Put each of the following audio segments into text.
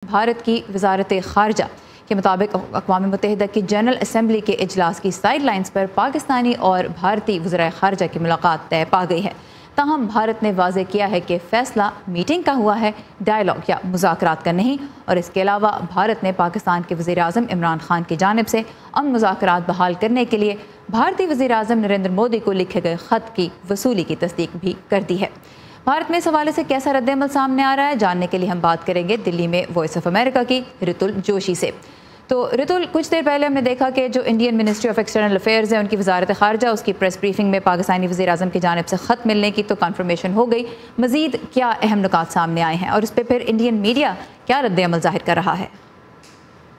भारत की वजारत ख़ारजा के मुताबिक अक़वाम मुत्तहिदा की जनरल असम्बली के इजलास की साइड लाइन्स पर पाकिस्तानी और भारतीय वज़राए ख़ारजा की मुलाकात तय पा गई है। ताहम भारत ने वाज़ेह किया है कि फ़ैसला मीटिंग का हुआ है, डायलॉग या मुज़ाकरात का नहीं। और इसके अलावा भारत ने पाकिस्तान के वज़ीर आज़म इमरान खान की जानिब से अमन मुज़ाकरात बहाल करने के लिए भारतीय वज़ीर आज़म नरेंद्र मोदी को लिखे गए ख़त की वसूली की तस्दीक भी कर दी है। भारत में इस हवाले से कैसा रद्द-ए-अमल सामने आ रहा है, जानने के लिए हम बात करेंगे दिल्ली में वॉइस ऑफ अमेरिका की रितुल जोशी से। तो रितुल, कुछ देर पहले हमने देखा कि जो Indian ministry of external affairs है, उनकी वजारत ख़ारजा, उसकी प्रेस ब्रीफिंग में पाकिस्तानी वज़ीर आज़म की जानिब से ख़त मिलने की तो कन्फर्मेशन हो गई। मज़ीद क्या अहम नुकात सामने आए हैं और उस पर फिर इंडियन मीडिया क्या रद्द-ए-अमल ज़ाहिर कर रहा है?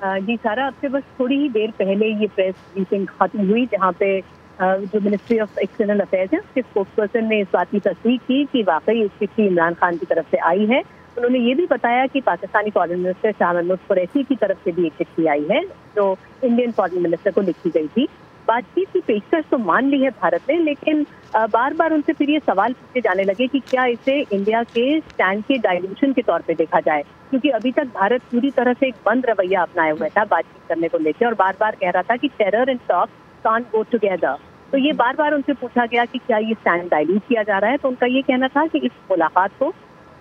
जी सारा, आपसे बस थोड़ी ही देर पहले ये प्रेस ब्रीफिंग खत्म हुई, जहाँ पे जो मिनिस्ट्री ऑफ एक्सटर्नल अफेयर्स है उसके स्पोक्सपर्सन ने इस बात की तस्दीक की कि वाकई इस चिट्ठी इमरान खान की तरफ से आई है। उन्होंने ये भी बताया कि पाकिस्तानी फॉरेन मिनिस्टर शाह महमूद कुरैशी की तरफ से भी एक चिट्ठी आई है जो इंडियन फॉरेन मिनिस्टर को लिखी गई थी। बातचीत की पेशकश तो मान ली है भारत ने, लेकिन बार बार उनसे फिर ये सवाल पूछे जाने लगे कि क्या इसे इंडिया के स्टैंड के डाइल्यूशन के तौर पे देखा जाए, क्योंकि अभी तक भारत पूरी तरह से एक बंद रवैया अपनाए हुआ था बातचीत करने को लेकर और बार बार कह रहा था कि terror and talk can't go together. तो ये बार बार उनसे पूछा गया कि क्या ये स्टैंड डाइल्यूट किया जा रहा है, तो उनका ये कहना था कि इस मुलाकात को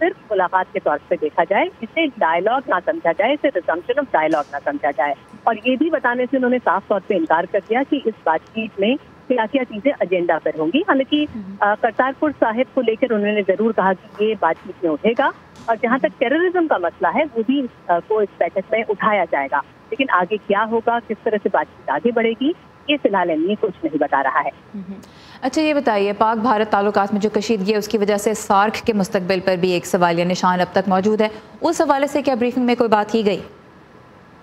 सिर्फ मुलाकात के तौर पे देखा जाए, इसे डायलॉग ना समझा जाए, इसे रिजम्पशन ऑफ डायलॉग ना समझा जाए। और ये भी बताने से उन्होंने साफ तौर पे इनकार कर दिया कि इस बातचीत में क्या क्या चीजें एजेंडा पर होंगी। हालांकि करतारपुर साहिब को लेकर उन्होंने जरूर कहा कि ये बातचीत में उठेगा और जहाँ तक टेररिज्म का मसला है वो भी को इस बैठक में उठाया जाएगा, लेकिन आगे क्या होगा, किस तरह से बातचीत आगे बढ़ेगी, ये फिलहाल एमनी कुछ नहीं बता रहा है। अच्छा, ये बताइए, पाक भारत ताल्लुकात में जो कशीदगी है उसकी वजह से सार्क के मुस्तकबिल पर भी एक सवालिया निशान अब तक मौजूद है, उस हवाले से क्या ब्रीफिंग में कोई बात की गई?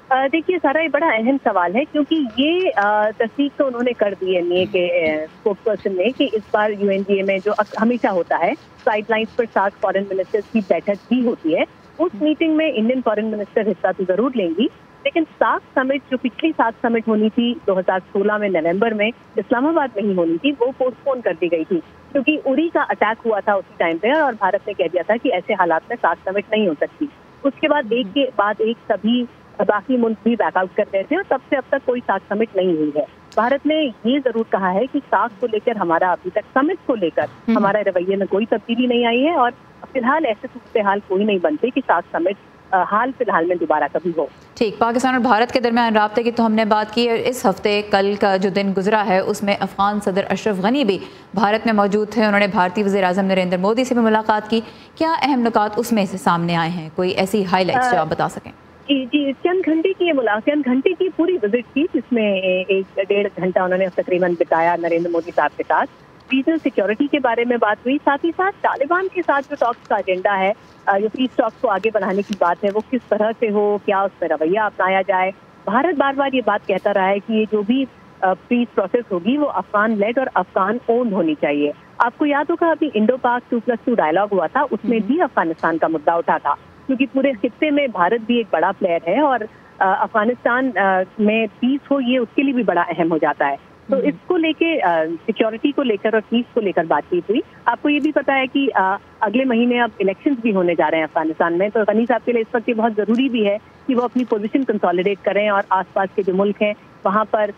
देखिए सारा, ये बड़ा अहम सवाल है क्योंकि ये तस्दीक तो उन्होंने कर दी है एनडीए के स्पोक्सपर्सन ने कि इस बार यूएनडीए में जो हमेशा होता है साइडलाइंस पर सार्क फॉरेन मिनिस्टर्स की बैठक भी होती है, उस मीटिंग में इंडियन फॉरेन मिनिस्टर हिस्सा तो जरूर लेंगी, लेकिन सार्क समिट जो पिछली सार्क समिट होनी थी 2016 में नवंबर में इस्लामाबाद में ही होनी थी, वो पोस्टपोन कर दी गई थी क्योंकि उरी का अटैक हुआ था उसी टाइम पे और भारत ने कह दिया था कि ऐसे हालात में सार्क समिट नहीं हो सकती। उसके बाद एक के बाद एक सभी बाकी मुल्क भी बैकआउट कर रहे थे और तब से अब तक कोई सार्क समिट नहीं हुई है। भारत ने ये जरूर कहा है कि सार्क को लेकर हमारा अभी तक समिट को लेकर हमारे रवैये में कोई तब्दीली नहीं आई है और फिलहाल ऐसे सूरत हाल कोई नहीं बनते कि सार्क समिट हाल फिलहाल में दोबारा कभी हो। ठीक, पाकिस्तान और भारत के दरमियान राब्ते की तो हमने बात की है। इस हफ्ते कल का जो दिन गुजरा है उसमें अफगान सदर अशरफ गनी भी भारत में मौजूद थे। उन्होंने भारतीय वज़ीर आज़म नरेंद्र मोदी से भी मुलाकात की। क्या अहम नुकात उसमें से सामने आए हैं, कोई ऐसी हाईलाइट्स जो आप बता सकें? जी, चंद घंटे की पूरी विजिट थी जिसमें 1-1.5 घंटा उन्होंने तकरीबन बिताया नरेंद्र मोदी साहब के साथ। रीजनल सिक्योरिटी के बारे में बात हुई, साथ ही साथ तालिबान के साथ जो टॉक्स का एजेंडा है, जो पीस टॉक्स को आगे बढ़ाने की बात है, वो किस तरह से हो, क्या उसमें रवैया अपनाया जाए। भारत बार बार ये बात कहता रहा है कि ये जो भी पीस प्रोसेस होगी वो अफगान लेड और अफगान ओन्ड होनी चाहिए। आपको याद होगा अभी इंडो पाक 2+2 डायलॉग हुआ था, उसमें भी अफगानिस्तान का मुद्दा उठा था क्योंकि पूरे खित्ते में भारत भी एक बड़ा प्लेयर है और अफगानिस्तान में पीस हो ये उसके लिए भी बड़ा अहम हो जाता है। तो इसको लेके सिक्योरिटी को लेकर और पीस को लेकर बातचीत हुई। आपको ये भी पता है कि अगले महीने अब इलेक्शंस भी होने जा रहे हैं अफगानिस्तान में, तो गनी साहब के लिए इस वक्त ये बहुत जरूरी भी है कि वो अपनी पोजीशन कंसोलिडेट करें और आसपास के जो मुल्क हैं वहाँ पर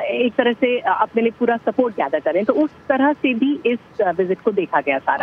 एक तरह से अपने लिए पूरा सपोर्ट ज्यादा करें। तो उस तरह से भी इस विजिट को देखा गया सारा।